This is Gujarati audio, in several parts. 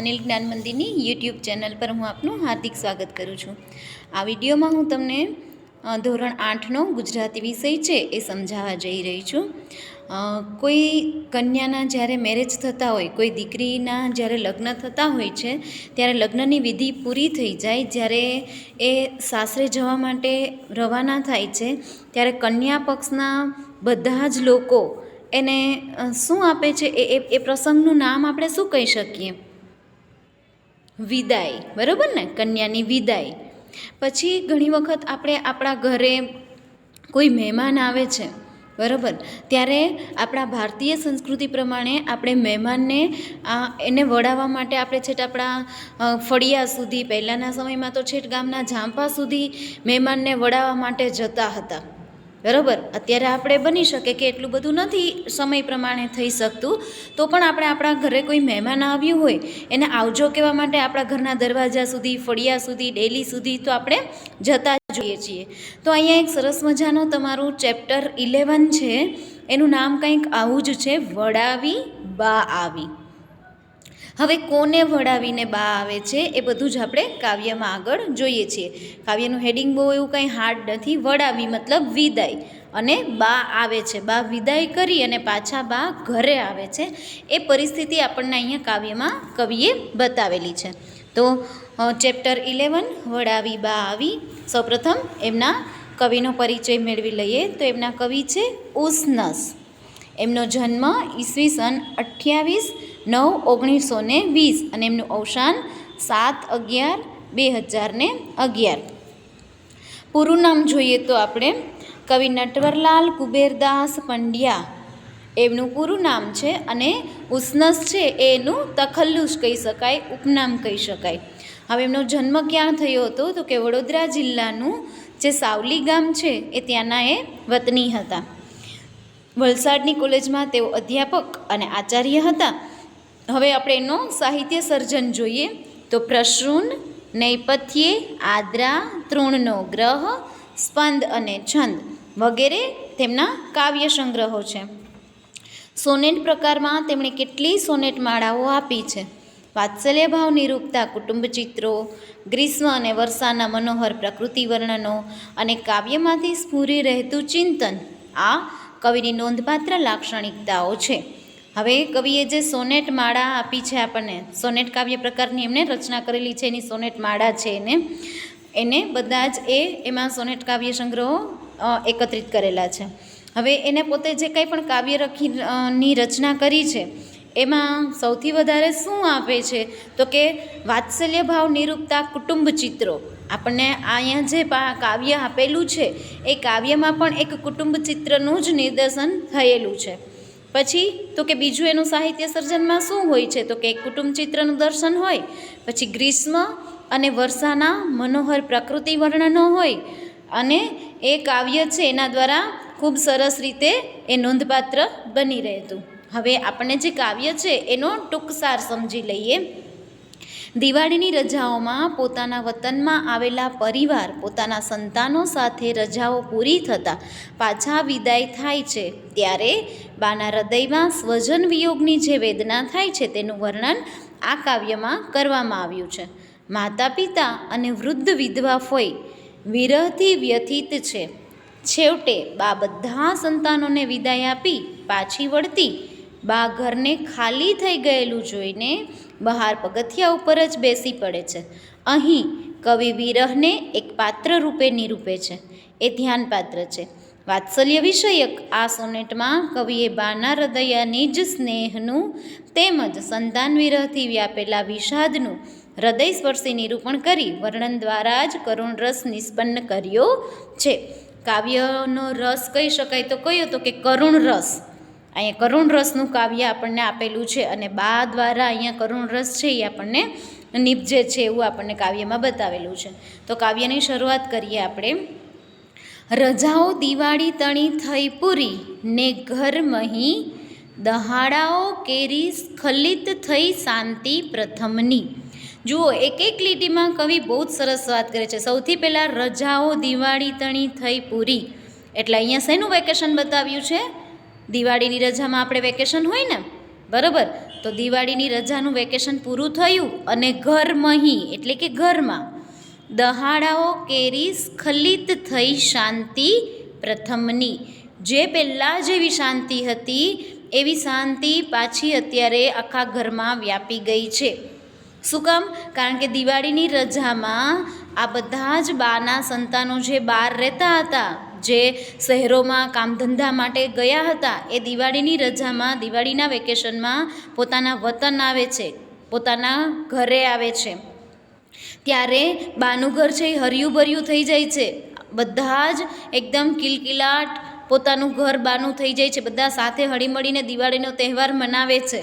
અનિલ જ્ઞાન મંદિરની યુટ્યુબ ચેનલ પર હું આપનું હાર્દિક સ્વાગત કરું છું। આ વિડીયોમાં હું તમને ધોરણ 8નો ગુજરાતી વિષય છે એ સમજાવવા જઈ રહી છું। કોઈ કન્યાના જ્યારે મેરેજ થતા હોય, કોઈ દીકરીના જ્યારે લગ્ન થતા હોય છે, ત્યારે લગ્નની વિધિ પૂરી થઈ જાય, જ્યારે એ સાસરે જવા માટે રવાના થાય છે, ત્યારે કન્યા પક્ષના બધા જ લોકો એને શું આપે છે, એ પ્રસંગનું નામ આપણે શું કહી શકીએ? વિદાય, બરાબર ને? કન્યાની વિદાય। પછી ઘણી વખત આપણે આપણા ઘરે કોઈ મહેમાન આવે છે, બરાબર, ત્યારે આપણા ભારતીય સંસ્કૃતિ પ્રમાણે આપણે મહેમાનને એને વડાવવા માટે આપણે છેટ આપણા ફળિયા સુધી, પહેલાંના સમયમાં તો છેટ ગામના ઝાંપા સુધી મહેમાનને વડાવવા માટે જતા હતા, બરાબર। અત્યારે આપણે બની શકે કે એટલું બધું નથી સમય પ્રમાણે થઈ શકતું, તો પણ આપણે આપણા ઘરે કોઈ મહેમાન આવ્યું હોય એને આવજો કહેવા માટે આપણા ઘરના દરવાજા સુધી, ફળિયા સુધી, ડેલી સુધી તો આપણે જતા જોઈએ છીએ। તો અહીંયા એક સરસ મજાનો તમારું ચેપ્ટર 11 છે, એનું નામ કંઈક આવું જ છે, વડાવી બા આવી। હવે કોને વડાવીને બા આવે છે એ બધું જ આપણે કાવ્યમાં આગળ જોઈએ છીએ। કાવ્યનું હેડિંગ બહુ એવું કંઈ હાર્ડ નથી। વડાવી મતલબ વિદાય, અને બા આવે છે, બા વિદાય કરી અને પાછા બા ઘરે આવે છે, એ પરિસ્થિતિ આપણને અહીંયા કાવ્યમાં કવિએ બતાવેલી છે। તો ચેપ્ટર 11 વડાવી બા આવી, સૌપ્રથમ એમના કવિનો પરિચય મેળવી લઈએ। તો એમના કવિ છે ઉસનસ। એમનો જન્મ ઈસવીસન 28/9/1920 અને એમનું અવસાન 7/11/2011। પૂરું નામ જોઈએ તો આપણે કવિ નટવરલાલ કુબેરદાસ પંડ્યા એમનું પૂરું નામ છે, અને ઉસનસ છે એ એનું તખલ્લુસ કહી શકાય, ઉપનામ કહી શકાય। હવે એમનો જન્મ ક્યાં થયો હતો? તો કે વડોદરા જિલ્લાનું જે સાવલી ગામ છે એ ત્યાંના એ વતની હતા। વલસાડની કોલેજમાં તેઓ અધ્યાપક અને આચાર્ય હતા। હવે આપણે એનો સાહિત્ય સર્જન જોઈએ તો પ્રસૂન, નૈપથ્યે, આદ્રા, તૃણનો ગ્રહ, સ્પંદ અને છંદ વગેરે તેમના કાવ્ય સંગ્રહો છે। સોનેટ પ્રકારમાં તેમણે કેટલી સોનેટ માળાઓ આપી છે। વાત્સલ્ય ભાવ નિરૂપતા કુટુંબ ચિત્રો, ગ્રીષ્મ અને વર્ષાના મનોહર પ્રકૃતિ વર્ણનો અને કાવ્યમાંથી સ્ફુરી રહેતું ચિંતન આ કવિની નોંધપાત્ર લાક્ષણિકતાઓ છે। હવે કવિએ જે સોનેટ માળા આપી છે આપણને, સોનેટ કાવ્ય પ્રકારની એમણે રચના કરેલી છે, એની સોનેટ માળા છે, એને બધા જ એમાં સોનેટ કાવ્ય સંગ્રહો એકત્રિત કરેલા છે। હવે એને પોતે જે કંઈ પણ કાવ્ય ની રચના કરી છે એમાં સૌથી વધારે શું આપે છે? તો કે વાત્સલ્ય ભાવ નિરૂપતા કુટુંબ ચિત્રો। આપણને અહીંયા જે કાવ્ય આપેલું છે એ કાવ્યમાં પણ એક કુટુંબ ચિત્રનું જ નિદર્શન થયેલું છે। પછી તો કે બીજું એનું સાહિત્ય સર્જનમાં શું હોય છે? તો કે એક કુટુંબ ચિત્રનું દર્શન હોય, પછી ગ્રીષ્મ અને વર્ષાના મનોહર પ્રકૃતિ વર્ણનો હોય, અને એ કાવ્ય છે એના દ્વારા ખૂબ સરસ રીતે એ નોંધપાત્ર બની રહેતું। હવે આપણને જે કાવ્ય છે એનો ટૂંકસાર સમજી લઈએ। દિવાળીની રજાઓમાં પોતાના વતનમાં આવેલા પરિવાર પોતાના સંતાનો સાથે રજાઓ પૂરી થતાં પાછા વિદાય થાય છે, ત્યારે બાના હૃદયમાં સ્વજન વિયોગની જે વેદના થાય છે તેનું વર્ણન આ કાવ્યમાં કરવામાં આવ્યું છે। માતા પિતા અને વૃદ્ધ વિધવા ફોઈ વિરહથી વ્યથિત છે। છેવટે બા બધા સંતાનોને વિદાય આપી પાછી વળતી, બા ઘરને ખાલી થઈ ગયેલું જોઈને બહાર પગથિયા ઉપર જ બેસી પડે છે। અહીં કવિ વિરહને એક પાત્ર રૂપે નિરૂપે છે, એ ધ્યાન પાત્ર છે। વાત્સલ્ય વિષયક આ સોનેટમાં કવિએ બાના હૃદયની જ સ્નેહનું તેમજ સંતાન વિરહથી વ્યાપેલા વિષાદનું હૃદયસ્પર્શી નિરૂપણ કરી વર્ણન દ્વારા જ કરુણ રસ નિષ્પન્ન કર્યો છે। કાવ્યનો રસ કહી શકાય તો કયો? તો કે કરુણ રસ। અહીંયા કરુણ રસનું કાવ્ય આપણને આપેલું છે, અને બા દ્વારા અહીંયા કરુણ રસ છે એ આપણને નિપજે છે એવું આપણને કાવ્યમાં બતાવેલું છે। તો કાવ્યની શરૂઆત કરીએ આપણે। રજાઓ દિવાળી તણી થઈ પૂરી ને ઘર મહી, દહાડાઓ કેરી સ્ખલિત થઈ શાંતિ પ્રથમની। જુઓ, એક એક લીટીમાં કવિ બહુ જ સરસ વાત કરે છે। સૌથી પહેલાં રજાઓ દિવાળી તણી થઈ પૂરી, એટલે અહીંયા શેનું વેકેશન બતાવ્યું છે? દિવાળીની રજામાં આપણે વેકેશન હોય ને, બરાબર, તો દિવાળીની રજાનું વેકેશન પૂરું થયું અને ઘરમહી એટલે કે ઘરમાં દહાડાઓ કેરી સ્ખલિત થઈ શાંતિ પ્રથમની. જે પહેલાં જેવી શાંતિ હતી એવી શાંતિ પાછી અત્યારે આખા ઘરમાં વ્યાપી ગઈ છે. શું કામ? કારણ કે દિવાળીની રજામાં આ બધા જ બાના સંતાનો જે બહાર રહેતા હતા, જે શહેરોમાં કામધંધા માટે ગયા હતા, એ દિવાળીની રજામાં, દિવાળીના વેકેશનમાં પોતાના વતન આવે છે, પોતાના ઘરે આવે છે. ત્યારે બાનું ઘર છે એ હર્યું ભર્યું થઈ જાય છે. બધા જ એકદમ કિલકિલાટ પોતાનું ઘર બાનું થઈ જાય છે. બધા સાથે હળીમળીને દિવાળીનો તહેવાર મનાવે છે.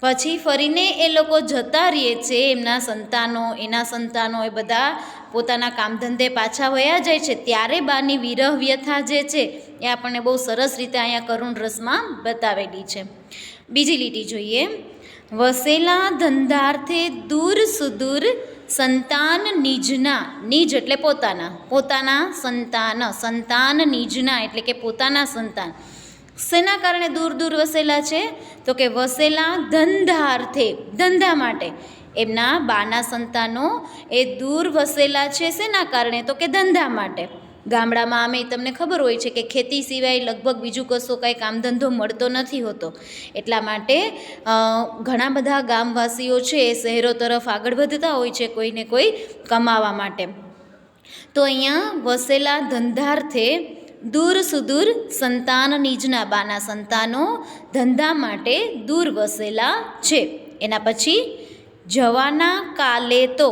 પછી ફરીને એ લોકો જતા રહે છે, એમના સંતાનો એ બધા પોતાના કામધંધે પાછા વયા જાય છે. ત્યારે બાની વિરહ વ્યથા જે છે એ આપણને બહુ સરસ રીતે અહીંયા કરુણ રસમાં બતાવેલી છે. બીજી લીટી જોઈએ. વસેલા ધંધાર્થે દૂર સુદૂર સંતાન નિજના, નિજ એટલે પોતાના સંતાન નિજના એટલે કે પોતાના સંતાન શેના કારણે દૂર દૂર વસેલા છે? તો કે વસેલા ધંધાર્થે, ધંધા માટે. એમના બાના સંતાનો એ દૂર વસેલા છે શેના કારણે? તો કે ધંધા માટે. ગામડામાં અમે તમને ખબર હોય છે કે ખેતી સિવાય લગભગ બીજું કશો કાંઈ કામધંધો મળતો નથી હોતો. એટલા માટે ઘણા બધા ગામવાસીઓ છે એ શહેરો તરફ આગળ વધતા હોય છે કોઈને કોઈ કમાવા માટે. તો અહીંયા વસેલા ધંધાર્થે દૂર સુદૂર સંતાન નિજના, બાના સંતાનો ધંધા માટે દૂર વસેલા છે. એના પછી જવાના કાલે તો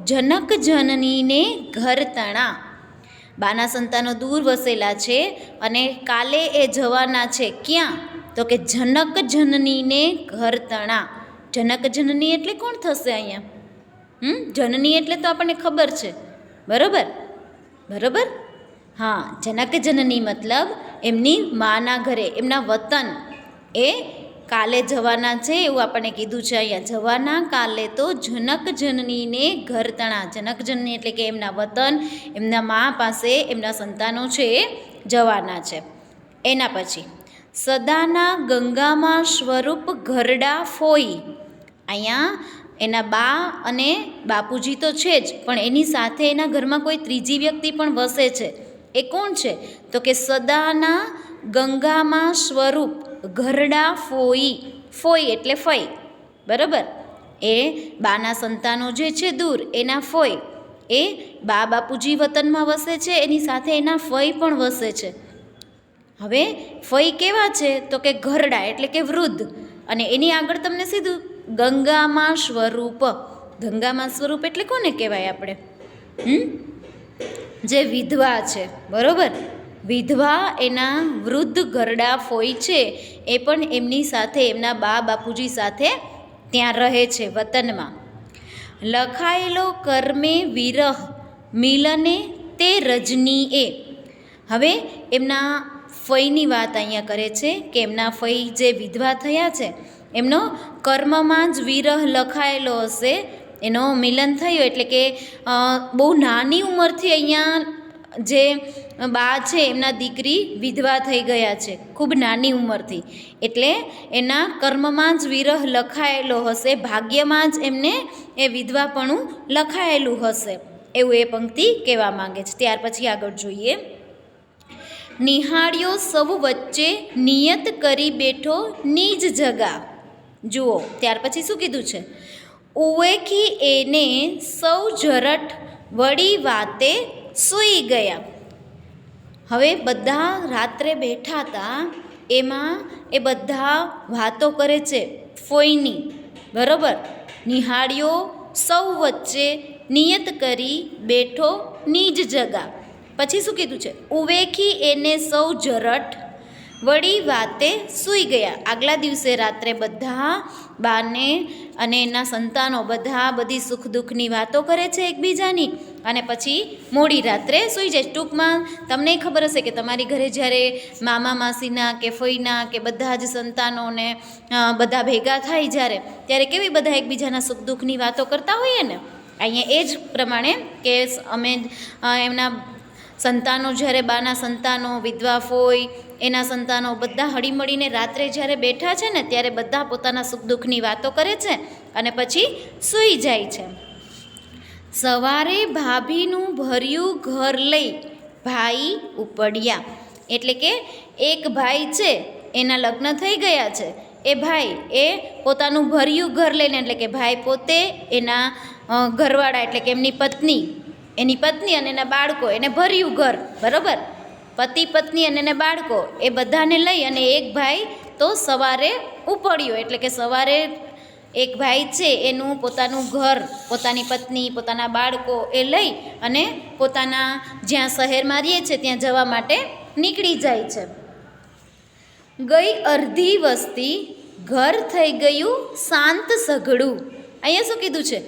જનક જનનીને ઘર તણા. બાના સંતાનો દૂર વસેલા છે અને કાલે એ જવાના છે. ક્યાં? તો કે જનક જનનીને ઘર તણા. જનક જનની એટલે કોણ થશે અહીંયા? જનની એટલે તો આપણને ખબર છે, બરોબર. હા, જનક જનની મતલબ એમની માના ઘરે, એમના વતન એ કાલે જવાના છે એવું આપણને કીધું છે અહીંયા. જવાના કાલે તો જનક જનનીને ઘર તણા. જનક જનની એટલે કે એમના વતન, એમના મા પાસે એમના સંતાનો છે એ જવાના છે. એના પછી સદાના ગંગામાં સ્વરૂપ ઘરડા ફોઈ. અહીંયા એના બા અને બાપુજી તો છે જ, પણ એની સાથે એના ઘરમાં કોઈ ત્રીજી વ્યક્તિ પણ વસે છે. એ કોણ છે? તો કે સદાના ગંગામાં સ્વરૂપ ઘરડા ફોઈ. ફોઈ એટલે ફઈ, બરાબર. એ બાના સંતાનો જે છે દૂર, એના ફોઈ. એ બા બાપુજી વતનમાં વસે છે, એની સાથે એના ફઈ પણ વસે છે. હવે ફઈ કેવા છે? તો કે ઘરડા એટલે કે વૃદ્ધ. અને એની આગળ તમને સીધું ગંગામાં સ્વરૂપ. ગંગામાં સ્વરૂપ એટલે કોને કહેવાય આપણે? જે વિધવા છે, બરોબર. વિધવા એના વૃદ્ધ ઘરડા ફોઈ છે એ પણ એમની સાથે, એમના બા બાપુજી સાથે ત્યાં રહે છે વતનમાં. લખાયેલો કર્મે વિરહ મિલને તે રજનીએ. હવે એમના ફઈની વાત અહીંયા કરે છે કે એમના ફઈ જે વિધવા થયા છે એમનો કર્મમાં જ વિરહ લખાયેલો હશે, એનો મિલન થયો. એટલે કે બહુ નાની ઉંમરથી અહીંયા જે બા છે એમના દીકરી વિધવા થઈ ગયા છે, ખૂબ નાની ઉંમરથી. એટલે એના કર્મમાં જ વિરહ લખાયેલો હશે, ભાગ્યમાં જ એમને એ વિધવાપણું લખાયેલું હશે, એવું એ પંક્તિ કહેવા માંગે છે. ત્યાર પછી આગળ જોઈએ. નિહાળ્યો સૌ વચ્ચે નિયત કરી બેઠો નિજ જગા. જુઓ, ત્યાર પછી શું કીધું છે? ઉવેખી એને સૌ જરઠ વળી વાતે સૂઈ ગયા. હવે બધા રાત્રે બેઠા હતા, એમાં એ બધા વાતો કરે છે ફોઈની, બરોબર. નિહાળ્યો સૌ વચ્ચે નિયત કરી બેઠો નિજ જગા. પછી શું કીધું છે? ઉવેખી એને સૌ જરઠ વળી વાતે સૂઈ ગયા. આગલા દિવસે રાત્રે બધા બાને અને એના સંતાનો બધા બધી સુખ દુઃખની વાતો કરે છે એકબીજાની, અને પછી મોડી રાત્રે સૂઈ જાય. ટૂંકમાં તમને ખબર હશે કે તમારી ઘરે જ્યારે મામા માસીના કે ફઈના કે બધા જ સંતાનોને બધા ભેગા થાય જ્યારે, ત્યારે કેવી બધા એકબીજાના સુખ દુઃખની વાતો કરતા હોઈએ ને. અહીંયા એ જ પ્રમાણે કે અમે એમના સંતાનો જ્યારે બાના સંતાનો, વિધવા ફોઈ, એના સંતાનો બધા હળીમળીને રાત્રે જ્યારે બેઠા છે ને ત્યારે બધા પોતાના સુખ દુઃખની વાતો કરે છે અને પછી સૂઈ જાય છે. સવારે ભાભીનું ભર્યું ઘર લઈ ભાઈ ઉપડ્યા. એટલે કે એક ભાઈ છે, એના લગ્ન થઈ ગયા છે. એ ભાઈ એ પોતાનું ભર્યું ઘર લઈને, એટલે કે ભાઈ પોતે, એના ઘરવાળા એટલે કે એની પત્ની અને એના બાળકો, એને ભર્યું ઘર, બરાબર, પતિ પત્ની અને એના બાળકો એ બધાને લઈ અને એક ભાઈ તો સવારે ઉપડ્યો. એટલે કે સવારે એક ભાઈ છે એનું પોતાનું ઘર, પોતાની પત્ની, પોતાના બાળકો એ લઈ અને પોતાના જ્યાં શહેરમાં રહે છે ત્યાં જવા માટે નીકળી જાય છે. ગઈ અડધી વસ્તી ઘર થઈ ગયું શાંત સઘળું. અહીંયા શું કીધું છે?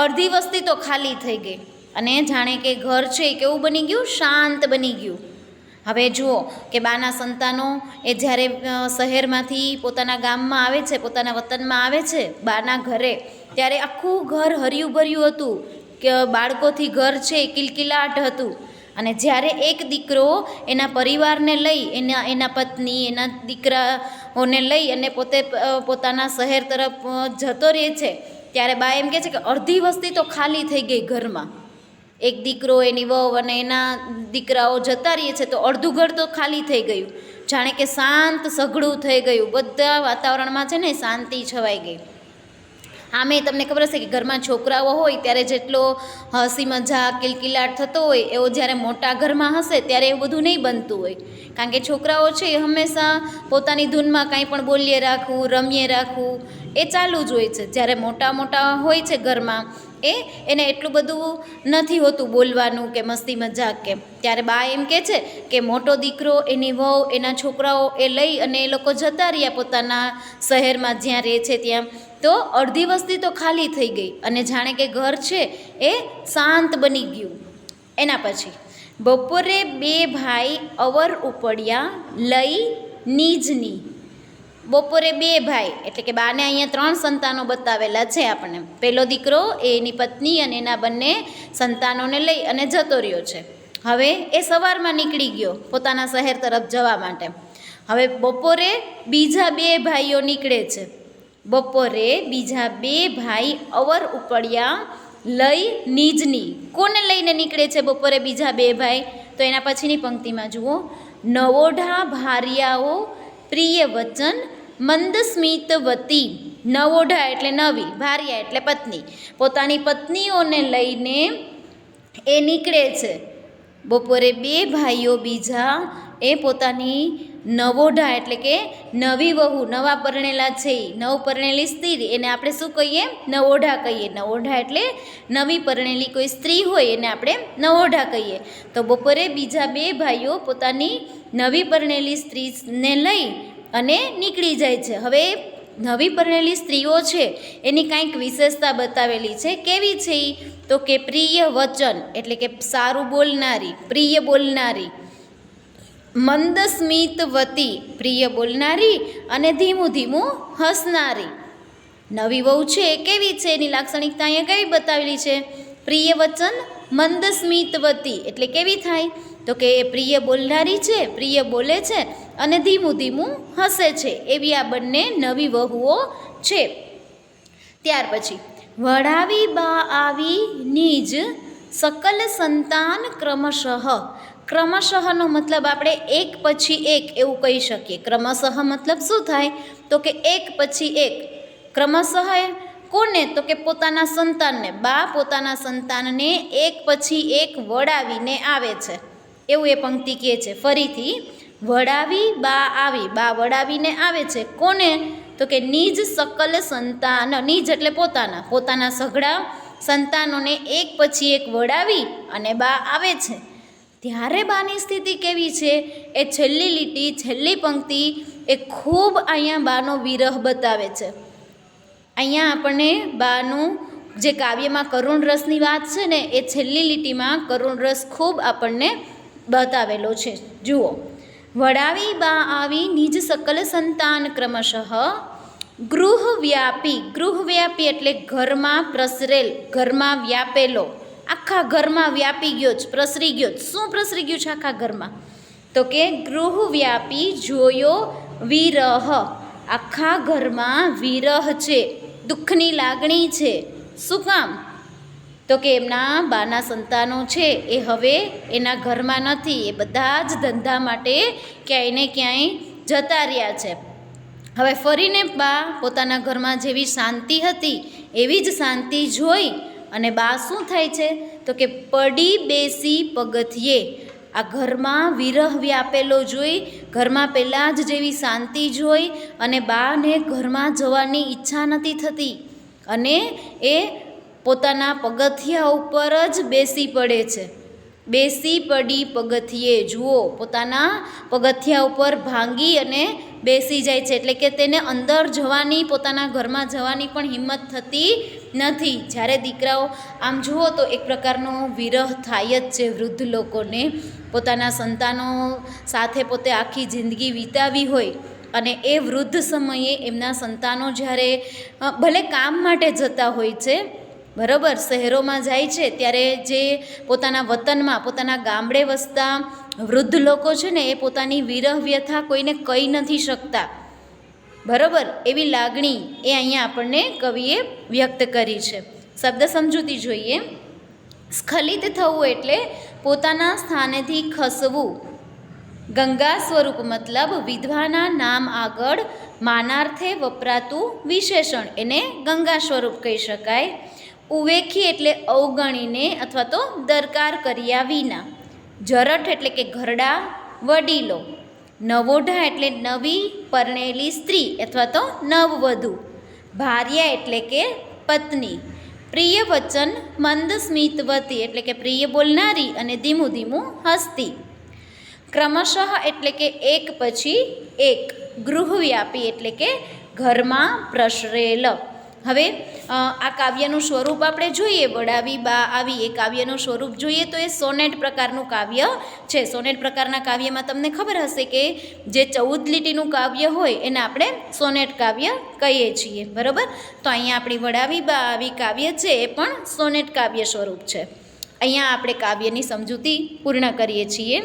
અડધી વસ્તી તો ખાલી થઈ ગઈ અને જાણે કે ઘર છે એ કેવું બની ગયું? શાંત બની ગયું. હવે જુઓ કે બાના સંતાનો એ જ્યારે શહેરમાંથી પોતાના ગામમાં આવે છે, પોતાના વતનમાં આવે છે, બાના ઘરે, ત્યારે આખું ઘર હર્યું ભર્યું હતું, કે બાળકોથી ઘર છે એ કિલકિલાટ હતું. અને જ્યારે એક દીકરો એના પરિવારને લઈ, એના પત્ની, એના દીકરાઓને લઈ અને પોતે પોતાના શહેર તરફ જતો રહે છે, ત્યારે બા એમ કહે છે કે અડધી વસ્તી તો ખાલી થઈ ગઈ ઘરમાં. એક દીકરો, એની વહુ અને એના દીકરાઓ જતા રહીએ છે તો અડધું ઘર તો ખાલી થઈ ગયું. જાણે કે શાંત સઘળું થઈ ગયું, બધા વાતાવરણમાં છે ને શાંતિ છવાઈ ગઈ. આમે તમને ખબર હશે કે ઘરમાં છોકરાઓ હોય ત્યારે જેટલો હસી મજાક કિલકિલાટ થતો હોય એવો જ્યારે મોટા ઘરમાં હશે ત્યારે એવું બધું નહીં બનતું હોય. કારણ કે છોકરાઓ છે એ હંમેશા પોતાની ધૂનમાં કાંઈ પણ બોલીએ રાખવું, રમીએ રાખવું એ ચાલુ જ હોય છે. જ્યારે મોટા હોય છે ઘરમાં એને એટલું બધું નથી હોતું બોલવાનું કે મસ્તી મજાક કે. ત્યારે બા એમ કહે છે કે મોટો દીકરો, એની વહુ, એના છોકરાઓ એ લઈ અને એ લોકો જતા રહ્યા પોતાના શહેરમાં જ્યાં રહે છે ત્યાં, તો અડધી વસ્તી તો ખાલી થઈ ગઈ અને જાણે કે ઘર છે એ શાંત બની ગયું. એના પછી બપોરે બે ભાઈ અવર ઉપડ્યા લઈ નીજની. બપોરે બે ભાઈ એટલે કે બાને અહીંયા 3 સંતાનો બતાવેલા છે આપણને. પહેલો દીકરો એની પત્ની અને એના બંને સંતાનોને લઈ અને જતો રહ્યો છે. હવે એ સવારમાં નીકળી ગયો પોતાના શહેર તરફ જવા માટે. હવે બપોરે બીજા બે ભાઈઓ નીકળે છે. બપોરે બીજા બે ભાઈ અવર ઉપડ્યા લઈ નીજની. કોને લઈને નીકળે છે બપોરે બીજા બે ભાઈ? તો એના પછીની પંક્તિમાં જુઓ, નવોઢા ભાર્યાઓ પ્રિય વચન મંદ સ્મિતવતી. નવોઢા એટલે નવી, ભાર્યા એટલે પત્ની. પોતાની પત્નીઓને લઈને એ નીકળે છે. બપોરે બે ભાઈઓ બીજા એ પોતાની નવોઢા એટલે કે નવી વહુ, નવા પરણેલા છે, નવ પરણેલી સ્ત્રી, એને આપણે શું કહીએ? નવોઢા કહીએ. નવોઢા એટલે નવી પરણેલી કોઈ સ્ત્રી હોય એને આપણે નવોઢા કહીએ. તો બપોરે બીજા બે ભાઈઓ પોતાની નવી પરણેલી સ્ત્રીને લઈ અને નીકળી જાય છે. હવે નવી પરણેલી સ્ત્રીઓ છે એની કાંઈક વિશેષતા બતાવેલી છે. કેવી છે એ? તો કે પ્રિય વચન એટલે કે સારું બોલનારી, પ્રિય બોલનારી, મંદ સ્મિતવતી પ્રિય બોલનારી અને ધીમું ધીમું હસનારી. નવી વહુ છે એ કેવી છે? એની લાક્ષણિકતા અહીંયા કેવી બતાવેલી છે? પ્રિય વચન મંદ સ્મિતવતી એટલે કેવી થાય? તો કે એ પ્રિય બોલનારી છે, પ્રિય બોલે છે અને ધીમું ધીમું હસે છે. એવી આ બંને નવી વહુઓ છે. ત્યાર પછી વડાવી બા આવી નીજ સકલ સંતાન ક્રમશઃ. ક્રમશઃનો મતલબ આપણે એક પછી એક એવું કહી શકીએ. ક્રમશઃ મતલબ શું થાય? તો કે એક પછી એક. ક્રમશઃ કોને? તો કે પોતાના સંતાનને. બા પોતાના સંતાનને એક પછી એક વડાવીને આવે છે એવું એ પંક્તિ કહે છે. ફરીથી વડાવી બા આવી, બા વડાવીને આવે છે. કોને? તો કે નિજ સકલ સંતાન. નિજ એટલે પોતાના સઘળા સંતાનોને એક પછી એક વડાવી અને બા આવે છે. ત્યારે બાની સ્થિતિ કેવી છે? એ છેલ્લી લીટી, છેલ્લી પંક્તિ એ ખૂબ અહીંયા બાનો વિરહ બતાવે છે. અહીંયા આપણને બાનું જે કાવ્યમાં કરુણ રસની વાત છે ને એ છેલ્લી લીટીમાં કરુણ રસ ખૂબ આપણને બતાવેલો છે. જુઓ, વડાવી બા આવી નિજ સકલ સંતાન ક્રમશઃ ગૃહવ્યાપી. ગૃહવ્યાપી એટલે ઘરમાં પ્રસરેલ, ઘરમાં વ્યાપેલો. આખા ઘરમાં વ્યાપી ગયો છે, પ્રસરી ગયો. શું પ્રસરી ગયું છે આખા ઘરમાં? તો કે ગૃહ વ્યાપી જોયો વિરહ. આખા ઘરમાં વિરહ છે, દુઃખની લાગણી છે. શું કામ? તો કે એમના બાના સંતાનો છે એ હવે એના ઘરમાં નથી, એ બધા જ ધંધા માટે ક્યાંય ને ક્યાંય જતા રહ્યા છે. હવે ફરીને બા પોતાના ઘરમાં જેવી શાંતિ હતી એવી જ શાંતિ જોઈ અને બા શું થાય છે? તો કે પડી બેસી પગથિયે. આ ઘરમાં વિરહ વ્યાપેલો જોઈ, ઘરમાં પહેલાં જ જેવી શાંતિ જોઈ અને બાને ઘરમાં જવાની ઈચ્છા નથી થતી અને એ પોતાના પગથિયા ઉપર જ બેસી પડે છે. બેસી પડી પગથિયે. જુઓ, પોતાના પગથિયા ઉપર ભાંગી અને બેસી જાય છે. એટલે કે તેને અંદર જવાની, પોતાના ઘરમાં જવાની પણ હિંમત થતી નથી. જ્યારે દીકરાઓ આમ જુઓ તો એક પ્રકારનો વિરહ થાય જ છે વૃદ્ધ લોકોને. પોતાના સંતાનો સાથે પોતે આખી જિંદગી વિતાવી હોય અને એ વૃદ્ધ સમયે એમના સંતાનો જ્યારે ભલે કામ માટે જતા હોય છે, બરાબર, શહેરોમાં જાય છે, ત્યારે જે પોતાના વતનમાં, પોતાના ગામડે વસતા વૃદ્ધ લોકો છે ને, એ પોતાની વિરહ વ્યથા કોઈને કહી નથી શકતા. બરાબર, એવી લાગણી એ અહીંયા આપણને કવિએ વ્યક્ત કરી છે. શબ્દ સમજૂતી જોઈએ. સ્ખલિત થવું એટલે પોતાના સ્થાનેથી ખસવું. ગંગા સ્વરૂપ મતલબ વિધવાના નામ આગળ માનાર્થે વપરાતું વિશેષણ, એને ગંગા સ્વરૂપ કહી શકાય. ઉવેખી એટલે અવગણીને અથવા તો દરકાર કર્યા વિના. જરઠ એટલે કે ઘરડા, વડીલો. નવોઢા એટલે નવી પરણેલી સ્ત્રી અથવા તો નવવધુ. ભાર્યા એટલે કે પત્ની. પ્રિય વચન મંદ સ્મિતવતી એટલે કે પ્રિય બોલનારી અને ધીમું ધીમું હસતી. ક્રમશઃ એટલે કે એક પછી એક. ગૃહવ્યાપી એટલે કે ઘરમાં પ્રસરેલ. હવે આ કાવ્યનું સ્વરૂપ આપણે જોઈએ, વડાવી બા આવી, એ કાવ્યનું સ્વરૂપ જોઈએ તો એ સોનેટ પ્રકારનું કાવ્ય છે. સોનેટ પ્રકારના કાવ્યમાં તમને ખબર હશે કે જે 14 લીટીનું કાવ્ય હોય એને આપણે સોનેટ કાવ્ય કહીએ છીએ, બરાબર. તો અહીંયા આપણી વડાવી બા આવી કાવ્ય છે એ પણ સોનેટ કાવ્ય સ્વરૂપ છે. અહીંયા આપણે કાવ્યની સમજૂતી પૂર્ણ કરીએ છીએ.